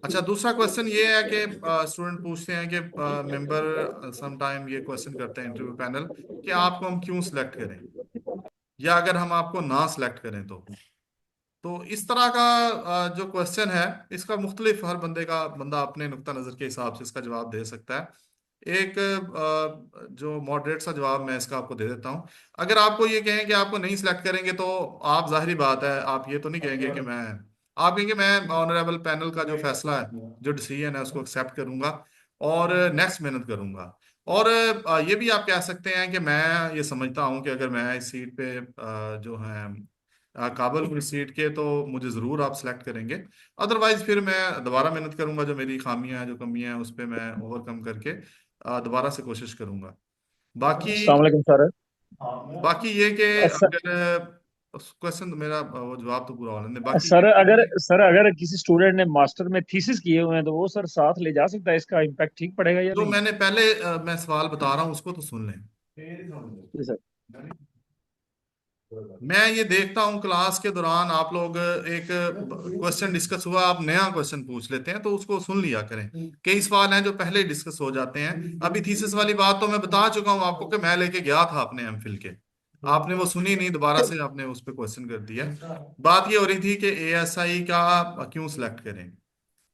अच्छा, दूसरा क्वेश्चन ये है कि स्टूडेंट पूछते हैं कि मेंबर सम टाइम ये क्वेश्चन करते हैं इंटरव्यू पैनल कि आपको हम क्यों सिलेक्ट करें, या अगर हम आपको ना सिलेक्ट करें तो इस तरह का जो क्वेश्चन है, इसका मुख्तलिफ हर बंदा अपने नुक्ता नज़र के हिसाब से इसका जवाब दे सकता है। एक जो मॉडरेट सा जवाब मैं इसका आपको दे देता हूँ। अगर आपको ये कहें कि आपको नहीं सिलेक्ट करेंगे, तो आप जाहिर बात है आप ये तो नहीं कहेंगे कि मैं, आप कहेंगे मैं ऑनरेबल पैनल का जो फैसला है, जो डिसीजन है, उसको एक्सेप्ट करूंगा और नेक्स्ट मेहनत करूंगा। और ये भी आप कह सकते हैं कि मैं ये समझता हूँ कि अगर मैं इस सीट पे जो है काबिल हूँ इस सीट के, तो मुझे ज़रूर आप सेलेक्ट करेंगे। अदरवाइज फिर मैं दोबारा मेहनत करूंगा, जो मेरी खामियां हैं, जो कमियां हैं, उस पर मैं ओवरकम करके दोबारा से कोशिश करूंगा। बाकी अस्सलाम वालेकुम सर। बाकी ये कि सर अगर क्वेश्चन मेरा वो जवाब तो पूरा होने दें, बाकी ये सर अगर कि सर अगर किसी स्टूडेंट ने मास्टर में थीसिस किए हुए हैं तो वो सर साथ ले जा सकता है, इसका इम्पैक्ट ठीक पड़ेगा या जो नहीं? मैंने पहले मैं सवाल बता रहा हूँ उसको तो सुन लें। जी सर। मैं ये देखता हूँ क्लास के दौरान आप लोग एक क्वेश्चन डिस्कस हुआ, आप नया क्वेश्चन पूछ लेते हैं, तो उसको सुन लिया करें। कई सवाल हैं जो पहले डिस्कस हो जाते हैं। अभी थीसिस वाली बात तो मैं बता चुका हूँ आपको कि मैं लेके गया था अपने एमफिल के, आपने वो सुनी नहीं, दोबारा से आपने उस पर क्वेश्चन कर दिया। बात ये हो रही थी कि एएसआई का क्यों सिलेक्ट करें,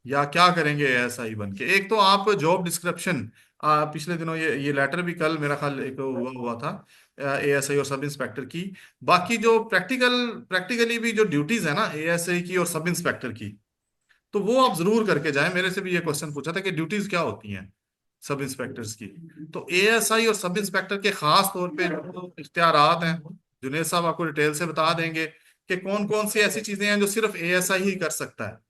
या क्या करेंगे एएसआई बन के। एक तो आप जॉब डिस्क्रिप्शन, पिछले दिनों ये लेटर भी कल मेरा ख्याल एक हुआ हुआ था एएसआई और सब इंस्पेक्टर की। बाकी जो प्रैक्टिकली भी जो ड्यूटीज है ना एएसआई की और सब इंस्पेक्टर की, तो वो आप जरूर करके जाएं। मेरे से भी ये क्वेश्चन पूछा था कि ड्यूटीज क्या होती हैं सब इंस्पेक्टर्स की। तो एएसआई और सब इंस्पेक्टर के खास तौर पे जो इख्तियारात हैं, जुनेद साहब आपको डिटेल से बता देंगे कि कौन कौन सी ऐसी चीजें हैं जो सिर्फ एएसआई ही कर सकता है।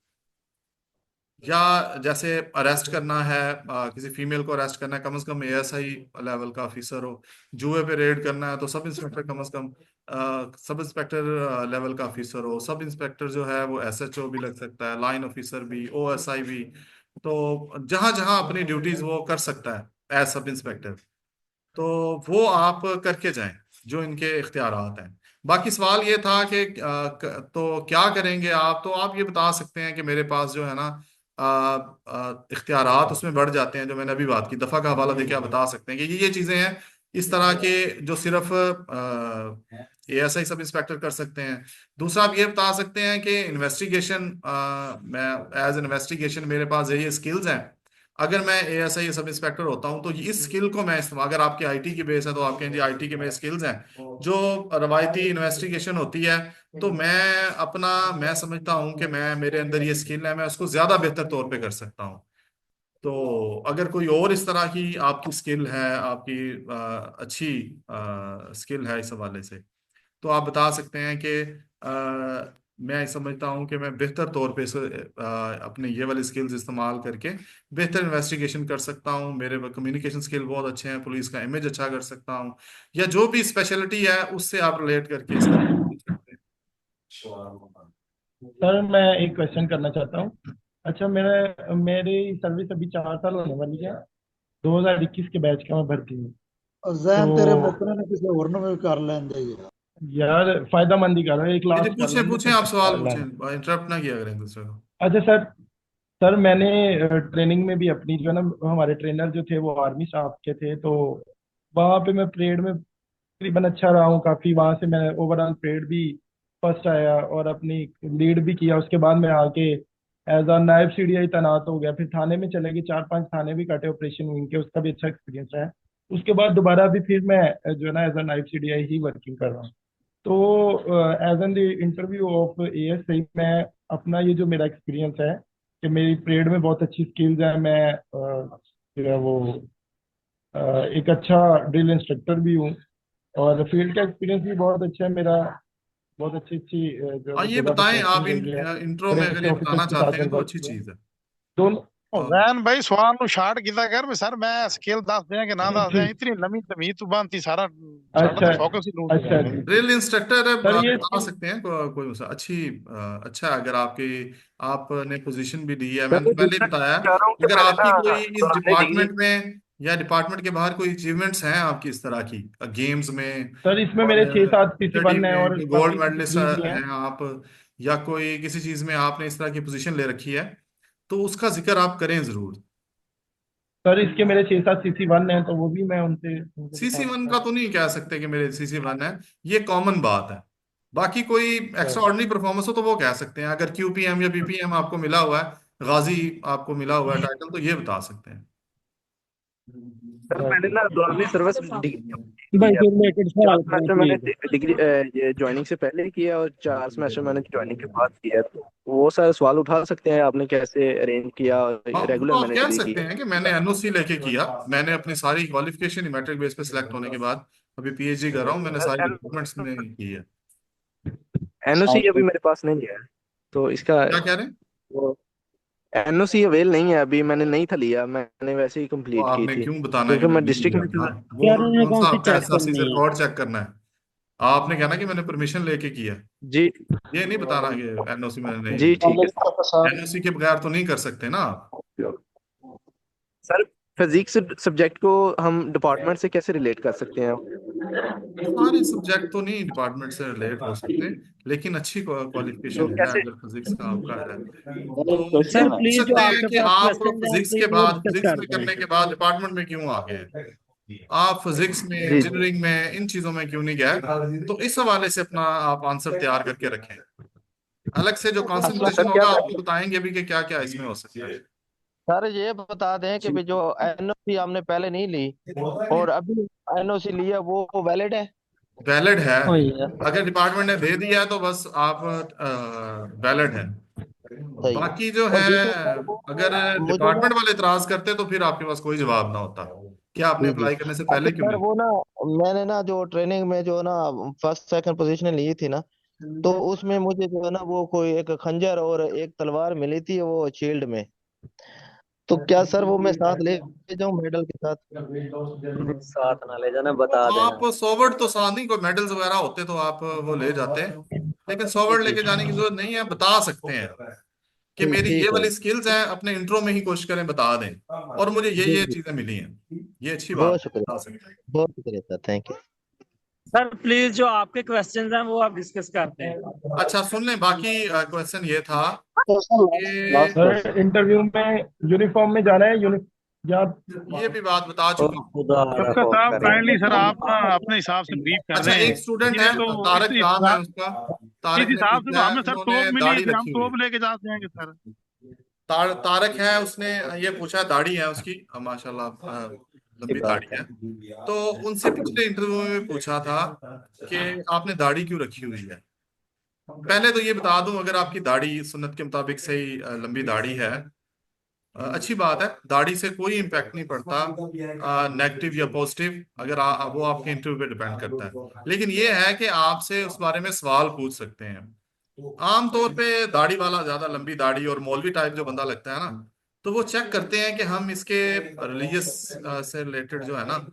या जैसे अरेस्ट करना है, किसी फीमेल को अरेस्ट करना है, कम से कम एएसआई लेवल का ऑफिसर हो। जुए पे रेड करना है तो सब इंस्पेक्टर कम से कम सब इंस्पेक्टर लेवल का ऑफिसर हो। सब इंस्पेक्टर जो है वो एसएचओ भी लग सकता है, लाइन ऑफिसर भी, ओएसआई भी। तो जहां जहां अपनी ड्यूटीज वो कर सकता है एज सब इंस्पेक्टर, तो वो आप करके जाएं जो इनके इख्तियारात हैं। बाकी सवाल ये था कि तो क्या करेंगे आप, तो आप ये बता सकते हैं कि मेरे पास जो है ना इख्तियारात उसमें बढ़ जाते हैं। जो मैंने अभी बात की, दफा का हवाला देके आप बता सकते हैं कि ये चीजें हैं इस तरह के जो सिर्फ एएसआई सब इंस्पेक्टर कर सकते हैं। दूसरा आप ये बता सकते हैं कि इन्वेस्टिगेशन, मैं एज इन्वेस्टिगेशन मेरे पास ये स्किल्स हैं। अगर मैं एएसआई सब इंस्पेक्टर होता हूं तो इस स्किल को मैं इस्तेमाल, अगर आपकी आईटी की बेस है तो आपके जी आईटी के में स्किल्स हैं, जो रवायती इन्वेस्टिगेशन होती है, तो मैं समझता हूं कि मैं, मेरे अंदर ये स्किल है, मैं उसको ज्यादा बेहतर तौर पे कर सकता हूं। तो अगर कोई और इस तरह की आपकी स्किल है, आपकी अच्छी स्किल है इस हवाले से, तो आप बता सकते हैं कि मैं समझता हूं कि मैं बेहतर तौर पे अपने ये वाली स्किल्स इस्तेमाल करके बेहतर इन्वेस्टिगेशन कर सकता हूं। मेरे कम्युनिकेशन स्किल बहुत अच्छे हैं, पुलिस का इमेज अच्छा कर सकता हूं, या जो भी स्पेशलिटी है उससे आप रिलेट करके इसका पूछ सकते हैं। सर मैं एक क्वेश्चन करना चाहता हूँ। अच्छा, मेरी सर्विस अभी 4 साल होने वाली है। 2021 के बैच का मैं भर्ती हूँ। और जैन तेरे तो पुत्र ने किसी और ने भी कर लेंगे ये। यार फायदा मंद ही कर रहा है, एक जी जी, लास्ट कर पूछें लेंगे पूछें, फिर आप सवाल कर पूछें, लेंगे। इंटरप्ट ना किया करें एक दूसरे को। अच्छा सर, सर मैंने ट्रेनिंग में भी अपनी जो है ना, हमारे ट्रेनर जो थे वो आर्मी स्टाफ के थे, तो वहाँ पे मैं परेड में तकरीबन अच्छा रहा हूँ काफ़ी। वहाँ से मैं ओवरऑल परेड भी फर्स्ट आया और अपनी लीड भी किया। उसके बाद मैं आके एज अ नायब सीडीआई तैनात हो गया। फिर थाने में चले गए, 4-5 थाने भी काटे ऑपरेशन विंग के, उसका भी अच्छा एक्सपीरियंस है। उसके बाद दोबारा भी फिर मैं जो है ना एज अ नायब सीडीआई ही वर्किंग कर रहा हूँ। तो as an the interview of ASI मैं अपना ये जो मेरा एक्सपीरियंस है कि मेरी परेड में बहुत अच्छी स्किल्स है। मैं जो है वो अ, एक अच्छा ड्रिल इंस्ट्रक्टर भी हूँ और फील्ड का एक्सपीरियंस भी बहुत अच्छा है मेरा। बहुत अच्छी अच्छी जो ये जगह पे बताएं आप, पोस्टिंग रही है, इंट्रो बड़े में अगर अच्छे ये ऑफिसर्स बताना के साथ चाहते हैं मैंने तो वर्क अच्छी किया है। चीज है। दोनों। और वैन भाई सवाल नु शार्ट कीता कर भी सर मैं स्केल दस दियां कि ना दस दियां ठीक। इतनी लंबी तमीज तू बनती सारा साडा अच्छा। तो फोकस ही लूट अच्छा जी। ड्रिल इंस्ट्रक्टर सर ये बता सकते हैं कोई अच्छी अच्छा है, अगर आपकी, आपने पोजीशन भी दी है, मैंने सर तो पहले ही मैं बताया। चाह रहा हूँ कि अगर मैंने ना आपकी कोई इस दोहराने दी है। डिपार्टमेंट में या डिपार्टमेंट के बाहर कोई अचीवमेंट्स हैं आपकी इस तरह की, गेम्स में सर इसमें और मेरे 6-7 पीसी स्टडी वन है में और कोई गोल्ड बाकी मेडलिस्ट डिग्रीज भी हैं। हैं आप, या कोई किसी चीज में आपने इस तरह की पोजीशन ले रखी है, तो उसका जिक्र आप करें जरूर। सर इसके मेरे 6-7 CC1 है, तो वो भी मैं उनसे उनको बता CC1 सकता का हूँ। तो नहीं कह सकते कि मेरे CC1 है, ये कॉमन बात है। बाकी कोई एक्स्ट्रा सर ऑर्डिनरी परफॉर्मेंस हो तो वो कह सकते हैं, अगर QPM या PPM आपको मिला हुआ है, गाजी आपको मिला हुआ है टाइटल, तो ये बता सकते हैं। सर सर मैंने ना 12वीं सर्विस डिग्री की भाई है। से रिलेटेड 4 सवाल करें सेमेस्टर मैंने प्लीज। डिग्री ये ज्वाइनिंग से पहले किया और 4 सेमेस्टर मैंने ज्वाइनिंग के बाद किया। तो वो सारे सवाल उठा सकते हैं आपने कैसे अरेंज किया, हाँ, वो रेगुलर तो आप मैंने कह डिग्री की सकते है। हैं कि मैंने NOC लेके किया, मैंने अपनी सारी क्वालिफिकेशन मैट्रिक बेस पे सिलेक्ट होने के बाद अभी PhD कर रहा हूँ, मैंने सारी सर डिपार्टमेंट्स में की है। एनओसी अभी मेरे पास नहीं है, तो इसका क्या कह रहे हैं? वो एनओसी अवेल नहीं है अभी, मैंने नहीं था लिया, मैंने वैसे ही वो कंप्लीट की आपने थी क्यों बताना है कि क्योंकि मैंने मैं नहीं डिस्ट्रिक्ट लिया में था? था। वो यार उन्होंने कौन कौन सा सी आपका चेक एहसासी से करनी है? रिकॉर्ड चेक करना है? आपने कहना कि मैंने परमिशन लेके किया, जी ये नहीं बताना कि NOC मैंने नहीं जी ली। ठीक है NOC के बगैर तो नहीं कर सकते ना आप। सर। फिजिक्स सब्जेक्ट को हम डिपार्टमेंट से कैसे रिलेट कर सकते हैं? सारे सब्जेक्ट तो नहीं डिपार्टमेंट से रिलेट हो सकते, लेकिन अच्छी तो क्वालिफिकेशन है कैसे? अगर फिजिक्स का आपका है तो सर पूछ प्लीज जो सकते हैं आपके कि पास आप क्वेश्चन हैं फिजिक्स के प्लीज वो बाद, डिस्कस फिजिक्स में करते करने हैं। के बाद डिपार्टमेंट में क्यों आ गए, आप फिजिक्स में, जी जी इंजीनियरिंग में, इन चीजों में क्यों नहीं गए, तो इस हवाले से अपना आप आंसर तैयार करके रखें। अलग से जो अच्छा कंसल्टेशन सर क्या होगा आपको बताएंगे भी कि क्या क्या इसमें हो सकता है। सर ये बता दें कि भी जो एनओसी हमने पहले नहीं ली और अभी एनओसी लिया वो वैलिड है। वैलिड है, वही है। अगर डिपार्टमेंट ने दे दिया है तो बस आप वैलिड है। सही है। बाकी जो और है, दूसरा सर वो अगर मुझे ना डिपार्टमेंट वाले इतराज करते तो फिर आपके पास कोई जवाब ना होता कि आपने जी जी। अप्लाई करने से अच्छा पहले क्यों सर नहीं। वो ना मैंने ना जो ट्रेनिंग में जो ना फर्स्ट सेकंड पोजीशन ली थी ना, तो उसमें मुझे जो है ना वो कोई एक खंजर और एक तलवार मिली थी वो शील्ड में। तो क्या सर वो मैं साथ ले जाऊं मेडल के साथ? साथ ना ले जाना, वो बता देना। आप सोवर्ड तो साथ नहीं, कोई मेडल्स वगैरह होते तो आप वो ले जाते हैं, लेकिन सोवर्ड लेके जाने की जरूरत नहीं है, बता सकते हैं कि मेरी ये ठीक है। वाली स्किल्स हैं, अपने इंट्रो में ही कोशिश करें बता दें, और मुझे जी ये जी। चीजें मिली हैं, ये अच्छी बात बहुत है, शुक्रिया। बता सकते हैं। बहुत शुक्रिया sir, thank you. Sir please जो आपके क्वेश्चंस हैं वो आप डिस्कस करते हैं। अच्छा सुन लें, बाकी क्वेश्चन ये था लास्ट कि सर क्वेश्चन। इंटरव्यू में यूनिफॉर्म में जाना है, यूनि या ये भी बात बता ओ चुका हूँ। खुदा सबका रखो साहब करे। काइंडली सर आप ना अपने हिसाब से ब्रीफ कर अच्छा, दें। एक स्टूडेंट इन्हें है, तो तारक इस नाम है उसका, तारक ने हिसाब से पूछा है, हमें सर उन्होंने तोप मिली दाढ़ी थी, हम रखी हुई तोप है। लेके जा जाएंगे सर। तारक है, उसने ये पूछा, दाढ़ी है उसकी, माशाल्लाह की लंबी दाढ़ी बात है। है। तो उनसे पिछले इंटरव्यू में पूछा था कि आपने दाढ़ी क्यों रखी हुई है। पहले तो ये बता दूं, अगर आपकी दाढ़ी सुन्नत के मुताबिक सही लंबी दाढ़ी है, अच्छी बात है, दाढ़ी से कोई इम्पैक्ट नहीं पड़ता, नेगेटिव या पॉजिटिव, अगर वो आपके इंटरव्यू पे डिपेंड करता है, लेकिन ये है कि आपसे उस बारे में सवाल पूछ सकते हैं। आमतौर पे दाढ़ी वाला, ज्यादा लंबी दाढ़ी और मौलवी टाइप जो बंदा लगता है ना, तो वो चेक करते हैं कि हम इसके रिलीजियस से रिलेटेड जो है ना,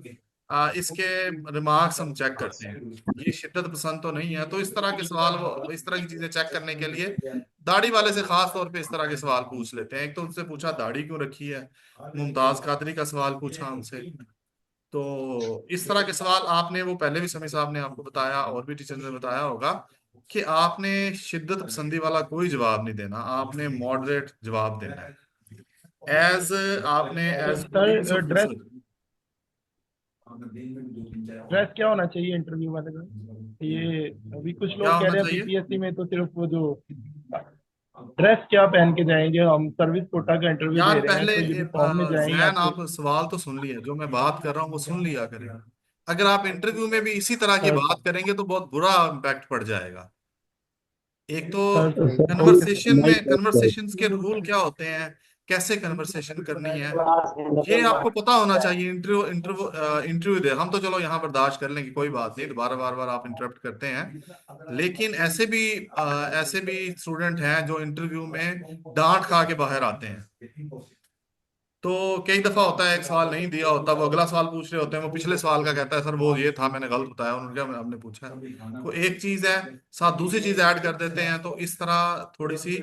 इसके रिमार्क्स हम चेक करते हैं, ये शिद्दत पसंद तो नहीं है, तो इस तरह के सवाल, वो इस तरह की चीजें चेक करने के लिए दाढ़ी वाले से खास तौर पे इस तरह के सवाल पूछ लेते हैं। एक तो उनसे पूछा दाढ़ी क्यों रखी है, मुमताज कादरी का सवाल पूछा उनसे। तो इस तरह के सवाल आपने, वो पहले भी समी साहब ने आपको बताया और भी टीचर ने बताया होगा कि आपने शिद्दत पसंदी वाला कोई जवाब नहीं देना, आपने मॉडरेट जवाब देना है, एज आपने as police sir dress officer. Dress क्या होना चाहिए इंटरव्यू वाले का? ये अभी कुछ क्या लोग कह होना रहे हैं चाहिए? PPSC में तो सिर्फ वो जो ड्रेस क्या पहन के जाएंगे, हम सर्विस कोटा का इंटरव्यू यार दे रहे हैं पहले तो यूनिफॉर्म में जाएं या जैन, फिर? आप सवाल तो सुन लिए, जो मैं बात कर रहा हूँ वो सुन लिया करें। अगर आप इंटरव्यू में भी इसी तरह की सर बात करेंगे तो बहुत बुरा इम्पैक्ट पड़ जाएगा। एक तो सर सर कन्वर्सेशन में, कन्वर्सेशंस के रूल क्या होते हैं, कैसे कन्वर्सेशन करनी है, ये आपको पता होना चाहिए। इंटरव्यू इंटरव्यू इंटरव्यू दे, हम तो चलो यहाँ बर्दाश्त कर लेंगे, कोई बात नहीं, दोबारा बार बार आप इंटरप्ट करते हैं, लेकिन ऐसे भी स्टूडेंट हैं जो इंटरव्यू में डांट खा के बाहर आते हैं। तो कई दफा होता है, एक सवाल नहीं दिया होता, वो अगला सवाल पूछ रहे होते हैं, वो पिछले सवाल का कहता है सर वो ये था, मैंने गलत बताया, उन्होंने क्या हमने पूछा है, तो एक चीज है साथ दूसरी चीज ऐड कर देते हैं, तो इस तरह थोड़ी सी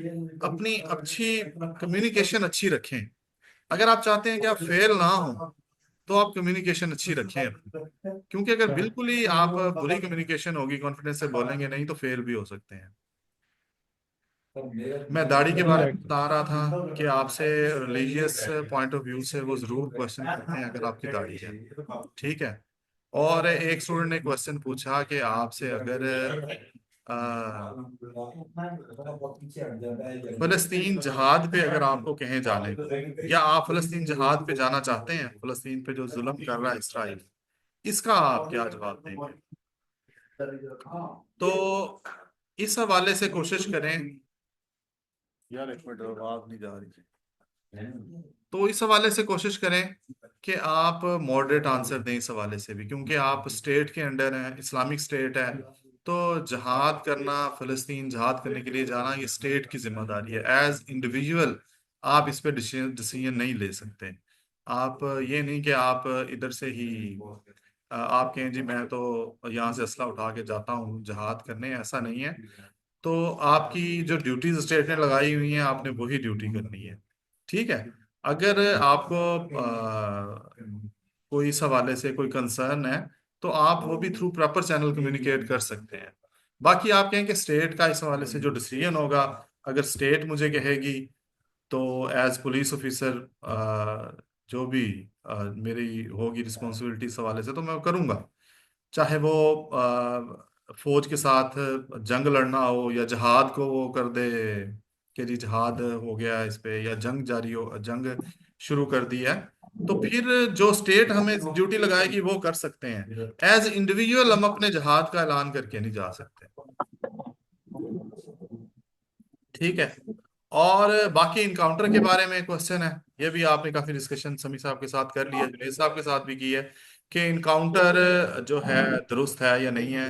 अपनी अच्छी कम्युनिकेशन अच्छी रखें। अगर आप चाहते हैं कि आप फेल ना हो, तो आप कम्युनिकेशन अच्छी रखें अपनी। क्योंकि अगर बिल्कुल ही आप बुरी कम्युनिकेशन होगी, कॉन्फिडेंस से बोलेंगे नहीं, तो फेल भी हो सकते हैं। मैं दाढ़ी के बारे में एग्जैक्ट बता रहा था कि आपसे रिलीजियस पॉइंट ऑफ व्यू से वो जरूर क्वेश्चन करते हैं अगर आपकी दाढ़ी है, ठीक है। और एक स्टूडेंट ने क्वेश्चन पूछा कि आपसे अगर फलस्तीन जहाद पे अगर आपको कहें जाने को, या आप फलस्तीन जहाद पे जाना चाहते हैं, फलस्तीन पे जो जुल्म कर रहा है इसराइल, इसका आप क्या जवाब देंगे? तो इस हवाले से कोशिश करें यार, एक मिनट आवाज नहीं जा रही। तो इस हवाले से कोशिश करें कि आप मॉडरेट आंसर दें इस हवाले से भी, क्योंकि आप स्टेट के अंडर हैं, इस्लामिक स्टेट है, तो जहाद करना, फलस्तीन जहाद करने के लिए जाना, ये स्टेट की जिम्मेदारी है। एज इंडिविजुअल आप इस पे डिसीजन नहीं ले सकते। आप ये नहीं कि आप इधर से ही आप कहें जी मैं तो यहाँ से असला उठा के जाता हूँ जहाद करने, ऐसा नहीं है। तो आपकी जो ड्यूटीज स्टेट ने लगाई हुई हैं आपने वही ड्यूटी करनी है, ठीक है। अगर आपको कोई इस हवाले से कोई कंसर्न है तो आप वो भी थ्रू प्रॉपर चैनल कम्युनिकेट कर सकते हैं। बाकी आप कहें कि स्टेट का इस हवाले से जो डिसीजन होगा, अगर स्टेट मुझे कहेगी तो एज पुलिस ऑफिसर जो भी मेरी होगी रिस्पॉन्सिबिलिटी इस हवाले से तो मैं करूँगा। चाहे वो फौज के साथ जंग लड़ना हो, या जहाद को वो कर दे कि जी जहाद हो गया इस पे, या जंग जारी हो, जंग शुरू कर दी है, तो फिर जो स्टेट हमें ड्यूटी लगाएगी वो कर सकते हैं। एज इंडिविजुअल हम अपने जहाद का ऐलान करके नहीं जा सकते, ठीक है। और बाकी इनकाउंटर के बारे में क्वेश्चन है, ये भी आपने काफी डिस्कशन समी साहब के साथ कर लिया, जुनेद साहब के साथ भी की है कि इनकाउंटर जो है दुरुस्त है या नहीं है।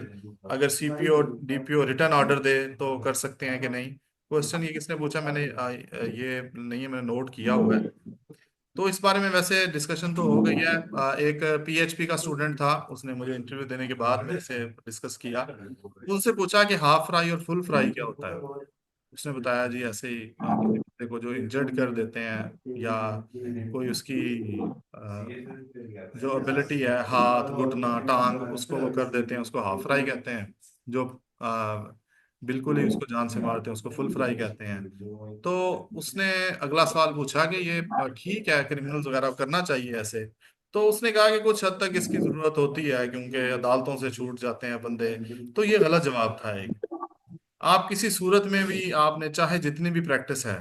अगर सीपीओ डीपीओ रिटर्न ऑर्डर दे तो कर सकते हैं कि नहीं। क्वेश्चन ये किसने पूछा, मैंने ये नहीं है, मैंने नोट किया हुआ है। तो इस बारे में वैसे डिस्कशन तो हो गई है। एक पीएचपी का स्टूडेंट था, उसने मुझे इंटरव्यू देने के बाद मेरे से डिस्कस किया, उनसे पूछा कि हाफ फ्राई और फुल फ्राई क्या होता है। उसने बताया जी ऐसे ही किसी बंदे को जो इंजर्ड कर देते हैं, या कोई उसकी जो एबिलिटी है, हाथ घुटना टांग, उसको वो कर देते हैं, उसको हाफ फ्राई कहते हैं। जो बिल्कुल ही उसको जान से मारते हैं उसको फुल फ्राई कहते हैं। तो उसने अगला सवाल पूछा कि ये ठीक है, क्रिमिनल्स वगैरह करना चाहिए ऐसे। तो उसने कहा कि कुछ हद तक इसकी जरूरत होती है, क्योंकि अदालतों से छूट जाते हैं बंदे। तो ये गलत जवाब था एक। आप किसी सूरत में भी, आपने चाहे जितनी भी प्रैक्टिस है,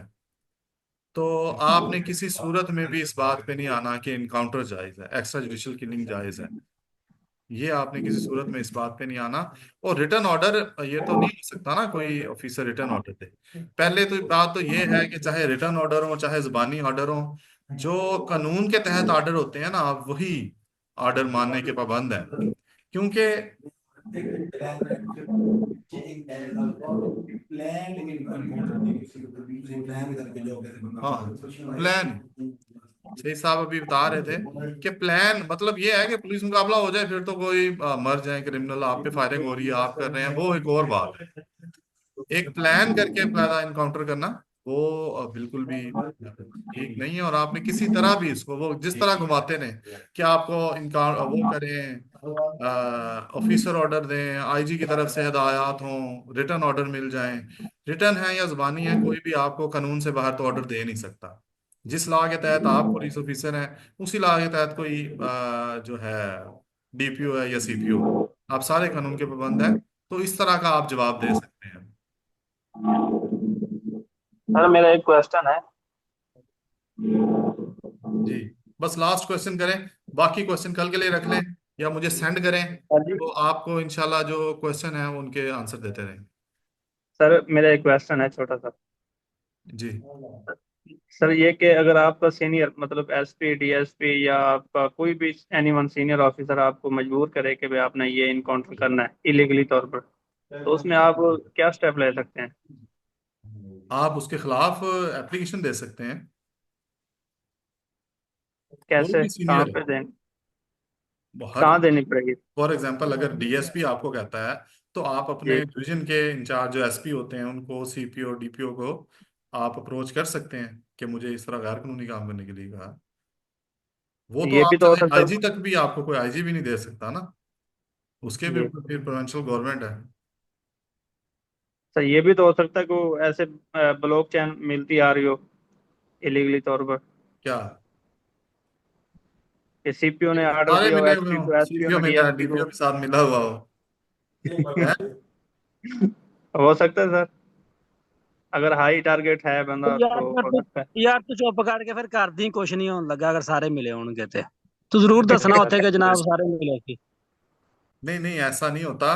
तो आपने किसी सूरत में भी इस बात पे नहीं आना कि इनकाउंटर जायज है, एक्स्ट्रा जुडिशियल किलिंग जायज है। ये आपने किसी सूरत में इस बात पे नहीं आना। और रिटर्न ऑर्डर, ये तो नहीं हो सकता ना कोई ऑफिसर रिटर्न ऑर्डर दे। पहले तो बात तो ये है कि चाहे रिटर्न ऑर्डर हो चाहे जुबानी ऑर्डर हो, जो कानून के तहत ऑर्डर होते हैं ना, आप वही ऑर्डर मानने के पाबंद हैं। क्योंकि हाँ, प्लान सही साहब अभी बता रहे थे कि प्लान मतलब ये है कि पुलिस मुकाबला हो जाए, फिर तो कोई मर जाए क्रिमिनल, आप पे फायरिंग हो रही है, आप कर रहे हैं, वो एक और बात है। एक प्लान करके पहला इनकाउंटर करना, वो बिल्कुल भी ठीक नहीं है। और आपने किसी तरह भी इसको, वो जिस तरह घुमाते ने कि आपको इनका वो करें, ऑफिसर ऑर्डर दें, आईजी की तरफ से हिदायत हों, रिटर्न ऑर्डर मिल जाएं, रिटर्न है या जुबानी है, कोई भी आपको कानून से बाहर तो ऑर्डर दे नहीं सकता। जिस लॉ के तहत आप पुलिस ऑफिसर हैं, उसी लॉ के तहत कोई जो है डीपीओ है या सीपीओ, आप सारे कानून के पाबंद हैं। तो इस तरह का आप जवाब दे सकते हैं। सर मेरा एक क्वेश्चन है। जी, बस लास्ट क्वेश्चन करें, बाकी क्वेश्चन कल के लिए रख लें या मुझे सेंड करें, हाँ जी। तो आपको इंशाल्लाह जो क्वेश्चन है उनके आंसर देते रहेंगे। सर मेरा एक क्वेश्चन है छोटा सा। जी, सर ये कि अगर आपका सीनियर मतलब एसपी डीएसपी या आपका कोई भी एनीवन सीनियर ऑफिसर आपको मजबूर करे कि भाई आपने ये इनकाउंटर करना है इलीगली तौर पर, तो उसमें आप क्या स्टेप ले सकते हैं? आप उसके खिलाफ एप्लीकेशन दे सकते हैं। कोई कैसे, भी कहाँ सीनियर पे दें, हर, कहाँ देनी पड़ेगी? फॉर एग्जांपल अगर डीएसपी आपको कहता है, तो आप अपने जी। डिवीजन के इंचार्ज जो एसपी होते हैं उनको, सीपीओ डीपीओ को आप अप्रोच कर सकते हैं कि मुझे इस तरह गैर कानूनी काम करने के लिए कहा। वो तो ये आप भी तो हो चाहे सकता आईजी तक भी, आपको कोई आईजी भी नहीं दे सकता ना, उसके भी जी। ऊपर फिर प्रोविंशियल गवर्नमेंट है। सर ये भी तो हो सकता है कि वो ऐसे ब्लॉक चेन मिलती आ रही हो इलीगली तौर पर, क्या कि सीपीयू ने ऑर्डर सारे दिया हो मिले हुए एसपी हो, को, एसपीयू सीपीओ ने में क्या, डीएसपी को। डीपीओ के साथ मिला हुआ हो? हैं? हो सकता है सर, अगर हाई टारगेट है बंदा यार तो फिर हो तू सकता है। यार तू चुप करके फिर कर दी, कुछ नहीं होने लगा अगर सारे मिले होंगे ते तू जरूर दसना उत्थे कि जनाब सारे मिले सी। नहीं नहीं, ऐसा नहीं होता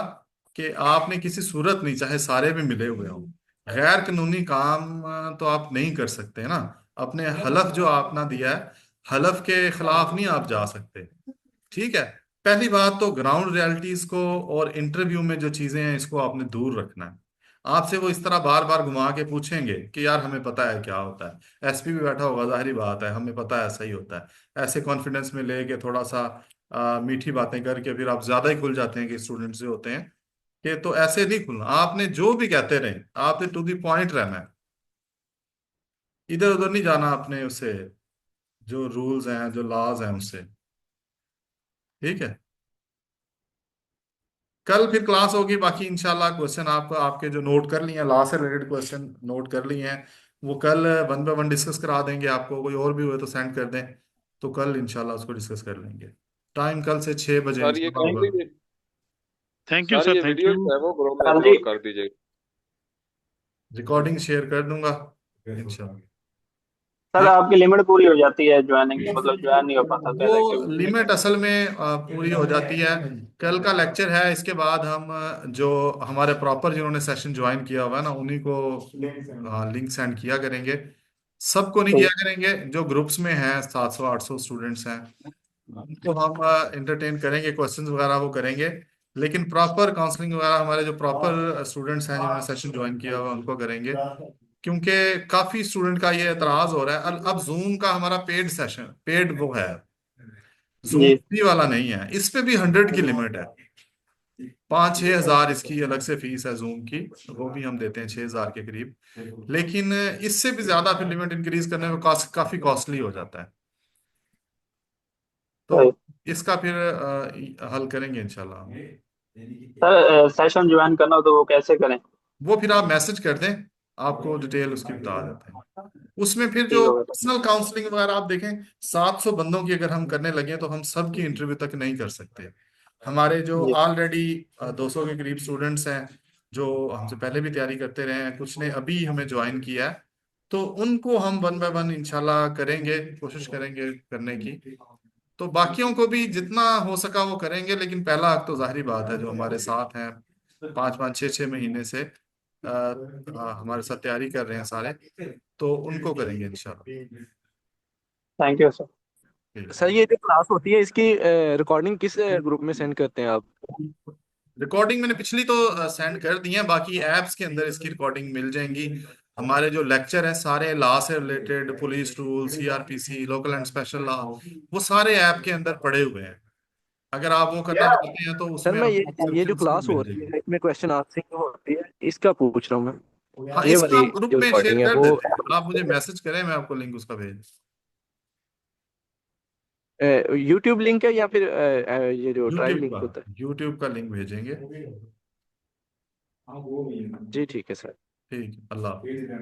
कि आपने किसी सूरत नहीं, चाहे सारे भी मिले हुए हों, गैर कानूनी काम तो आप नहीं कर सकते ना। अपने हलफ जो आपने दिया है, हलफ के खिलाफ नहीं आप जा सकते। ठीक है। पहली बात तो ग्राउंड रियलिटीज को और इंटरव्यू में जो चीजें हैं इसको आपने दूर रखना है। आपसे वो इस तरह बार बार घुमा के पूछेंगे कि यार हमें पता है क्या होता है, एसपी भी बैठा होगा, जाहिर बात है हमें पता है ऐसा ही होता है, ऐसे कॉन्फिडेंस में लेके थोड़ा सा मीठी बातें करके फिर आप ज्यादा ही खुल जाते हैं कि स्टूडेंट्स जो होते हैं, कि तो ऐसे नहीं खुलना। आपने जो भी कहते रहे, आपने टू दी पॉइंट रहना है, इधर उधर नहीं जाना आपने, उससे जो रूल्स हैं जो लॉज हैं उससे। ठीक है। कल फिर क्लास होगी, बाकी इंशाल्लाह क्वेश्चन आपको आपके जो नोट कर लिए हैं, लॉ से रिलेटेड क्वेश्चन नोट कर लिए हैं, वो कल वन बाय वन डिस्कस करा देंगे आपको। कोई और भी हुए तो सेंड कर दें, तो कल इंशाल्लाह उसको डिस्कस कर लेंगे। टाइम कल से 6 बजे सर ये इंशाल्लाह काम होगा। भी, थैंक यू सर सर, ये थैंक वीडियो यू। जो है वो ग्रुप में सर जी, अपलोड कर दीजिए। रिकॉर्डिंग शेयर कर दूंगा इंशाल्लाह। सर ठीक। आपकी लिमिट पूरी हो जाती है ज्वाइनिंग की, मतलब ज्वाइन नहीं हो पाता पहले के। वो लिमिट असल में पूरी हो जाती है। कल का लेक्चर है, इसके बाद हम जो हमारे प्रॉपर जिन्होंने सेशन ज्वाइन किया हुआ है ना, उन्हीं को लिंक सेंड किया करेंगे। सबको नहीं किया करेंगे, जो ग्रुप्स में हैं 700 800 स्टूडेंट्स हैं उनको हम एंटरटेन करेंगे, क्वेश्चंस वगैरह वो करेंगे। लेकिन प्रॉपर काउंसलिंग वगैरह हमारे जो प्रॉपर स्टूडेंट्स हैं जिन्होंने सेशन ज्वाइन किया हुआ है उनको करेंगे। क्योंकि काफी स्टूडेंट का ये एतराज हो रहा है, अब जूम का हमारा पेड सेशन, पेड वो है, जूम जी। फ्री वाला नहीं है, इस पे भी 100 की लिमिट है। 5-6 हजार इसकी अलग से फीस है जूम की, वो भी हम देते हैं 6 हजार के करीब। लेकिन इससे भी ज्यादा फिर लिमिट इंक्रीज करने में काफी कॉस्टली हो जाता है। तो सही। इसका फिर हल करेंगे इंशाल्लाह हम। सर सेशन ज्वाइन करना हो तो वो कैसे करें? वो फिर आप मैसेज कर दें, आपको डिटेल उसकी बता देते हैं। उसमें फिर जो ठीक होगा सर। पर्सनल काउंसलिंग वगैरह आप देखें, 700 बंदों की अगर हम करने लगे तो हम सबकी इंटरव्यू तक नहीं कर सकते। हमारे जो जी। ऑलरेडी 200 के करीब स्टूडेंट्स हैं, जो हमसे पहले भी तैयारी करते रहे हैं, कुछ ने अभी हमें ज्वाइन किया है, तो उनको हम वन बाय वन इंशाल्लाह करेंगे, कोशिश करेंगे करने की। तो बाकियों को भी जितना हो सका वो करेंगे, लेकिन पहला हक तो जाहिर बात है जो हमारे साथ हैं 5-5 6 6 महीने से हमारे साथ तैयारी कर रहे हैं सारे, तो उनको करेंगे इंशाल्लाह। Thank you sir. सर ये जो क्लास होती है इसकी रिकॉर्डिंग किस ग्रुप में सेंड करते हैं आप? रिकॉर्डिंग मैंने पिछली तो सेंड कर दी है, बाकी एप्स के अंदर इसकी रिकॉर्डिंग मिल जाएंगी। हमारे जो लेक्चर हैं सारे लॉ से related, police rule, CrPC, local and special law, वो सारे ऐप के अंदर पड़े हुए हैं। अगर आप वो करना चाहते हैं तो सर उसमें मैं आपको ये जो डिस्क्रिप्शन में क्लास हो मिल रही जाएगी। है इसमें क्वेश्चन आंसरिंग होती है, इसका पूछ रहा हूँ मैं। हाँ, ये इसका वाली आप ग्रुप जो में शेयर रिकॉर्डिंग है कर वो देते हैं, आप मुझे मैसेज करें, मैं आपको लिंक उसका भेज। यूट्यूब लिंक है या फिर ये जो ड्राइव यूट्यूब लिंक का, होता है? यूट्यूब का लिंक भेजेंगे। जी ठीक है सर। ठीक, अल्लाह हाफिज।